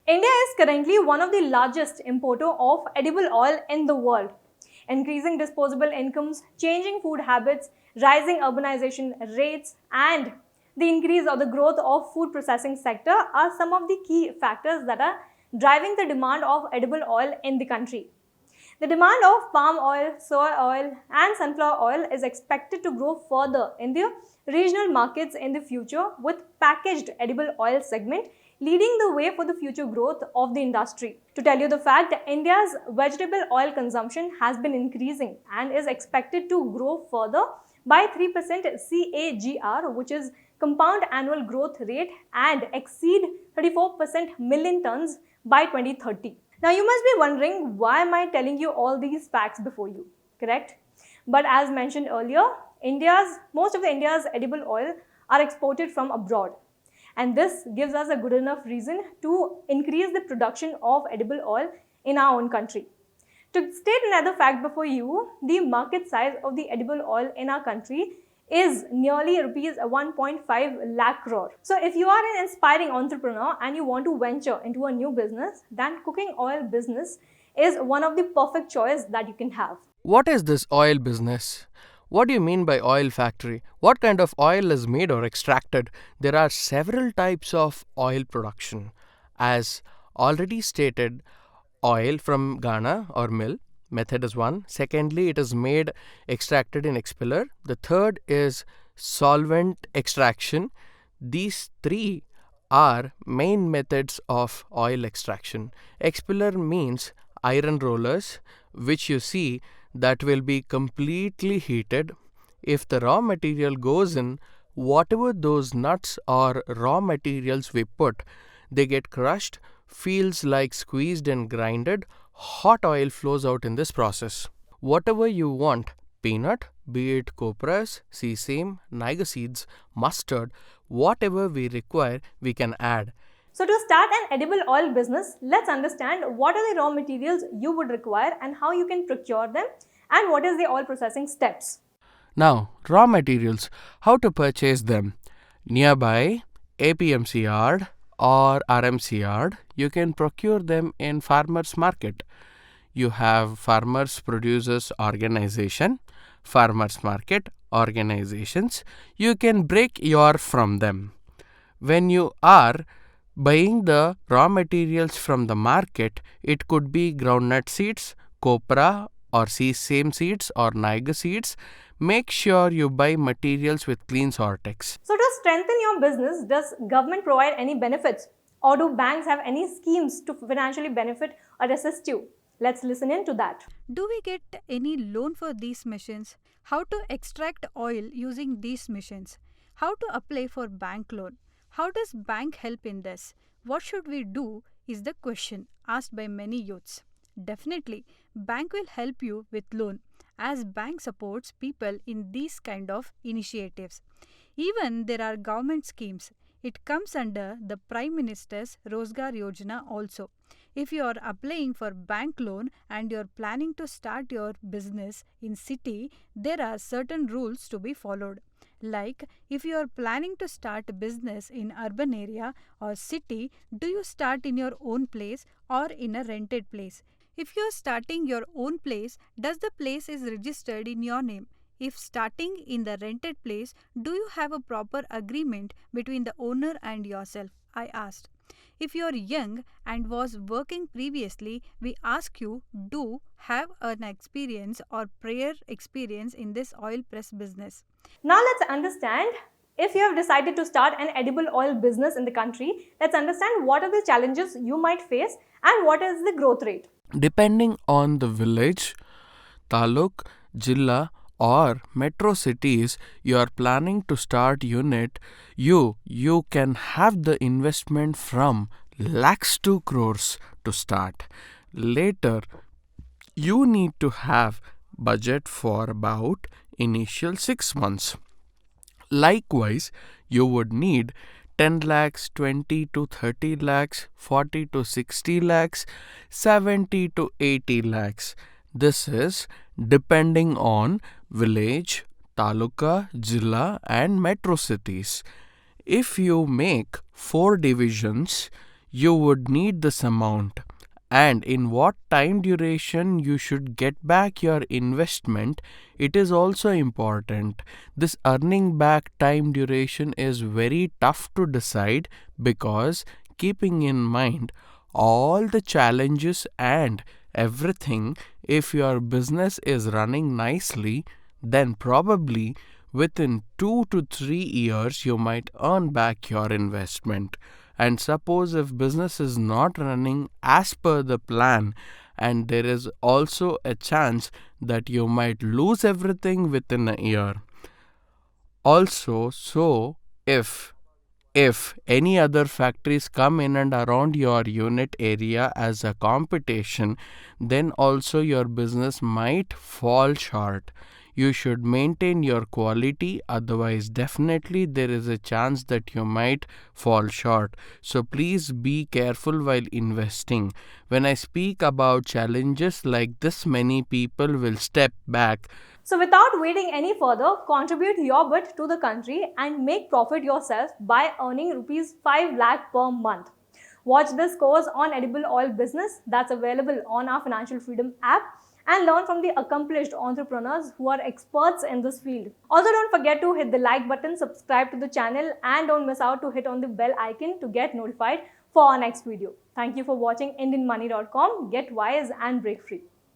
India is currently one of the largest importer of edible oil in the world. Increasing disposable incomes, changing food habits, rising urbanization rates, and the increase of the growth of food processing sector are some of the key factors that are driving the demand of edible oil in the country. The demand of palm oil, soy oil, and sunflower oil is expected to grow further in the regional markets in the future, with packaged edible oil segment leading the way for the future growth of the industry. To tell you the fact, India's vegetable oil consumption has been increasing and is expected to grow further by 3% CAGR, which is compound annual growth rate, and exceed 34% million tons by 2030. Now you must be wondering, why am I telling you all these facts before you, correct? But as mentioned earlier, most of India's edible oil are exported from abroad. And this gives us a good enough reason to increase the production of edible oil in our own country. To state another fact before you, the market size of the edible oil in our country is nearly rupees 1.5 lakh crore. So if you are an aspiring entrepreneur and you want to venture into a new business, then cooking oil business is one of the perfect choice that you can have. What is this oil business? What do you mean by oil factory? What kind of oil is made or extracted? There are several types of oil production. As already stated, oil from Ghana or mill method is one. Secondly, it is made extracted in expeller. The third is solvent extraction. These three are main methods of oil extraction. Expeller means iron rollers, which you see that will be completely heated. If the raw material goes in, whatever those nuts or raw materials we put, they get crushed, feels like squeezed and grinded. Hot oil flows out in this process. Whatever you want, peanut, be it copras, sesame, niger seeds, mustard, whatever we require, we can add. So to start an edible oil business, let's understand what are the raw materials you would require and how you can procure them, and what is the oil processing steps. Now, raw materials, how to purchase them? Nearby APMC yard or RMC yard, you can procure them in farmers market. You have farmers producers organization, farmers market organizations. You can break your from them. When you are buying the raw materials from the market, it could be groundnut seeds, copra or sesame seeds or niger seeds. Make sure you buy materials with clean Sortex. So to strengthen your business, does government provide any benefits, or do banks have any schemes to financially benefit or assist you? Let's listen into that. Do we get any loan for these machines? How to extract oil using these machines? How to apply for bank loan? How does bank help in this? What should we do is the question asked by many youths. Definitely, bank will help you with loan, as bank supports people in these kind of initiatives. Even there are government schemes. It comes under the Prime Minister's Rozgar Yojana also. If you are applying for bank loan and you are planning to start your business in city, there are certain rules to be followed. Like, if you are planning to start a business in urban area or city, do you start in your own place or in a rented place? If you are starting your own place, does the place is registered in your name? If starting in the rented place, do you have a proper agreement between the owner and yourself? I asked. If you are young and was working previously, we ask you, do have an experience or prior experience in this oil press business. Now let's understand, if you have decided to start an edible oil business in the country, let's understand what are the challenges you might face and what is the growth rate. Depending on the village, taluk, jilla or metro cities you are planning to start unit, you can have the investment from lakhs to crores to start. Later, you need to have budget for about initial 6 months. Likewise, you would need 10 lakhs, 20 to 30 lakhs, 40 to 60 lakhs, 70 to 80 lakhs. This is depending on village, taluka, jilla and metro cities. If you make 4 divisions, you would need this amount, and in what time duration you should get back your investment, it is also important. This earning back time duration is very tough to decide because keeping in mind all the challenges and everything, if your business is running nicely, then probably within 2 to 3 years you might earn back your investment. And suppose if business is not running as per the plan, and there is also a chance that you might lose everything within a year. Also, so if any other factories come in and around your unit area as a competition, then also your business might fall short. You should maintain your quality, otherwise, definitely there is a chance that you might fall short. So, please be careful while investing. When I speak about challenges like this, many people will step back. So without waiting any further, contribute your bit to the country and make profit yourself by earning rupees 5 lakh per month. Watch this course on edible oil business that's available on our Financial Freedom app and learn from the accomplished entrepreneurs who are experts in this field. Also, don't forget to hit the like button, subscribe to the channel, and don't miss out to hit on the bell icon to get notified for our next video. Thank you for watching IndianMoney.com. Get wise and break free.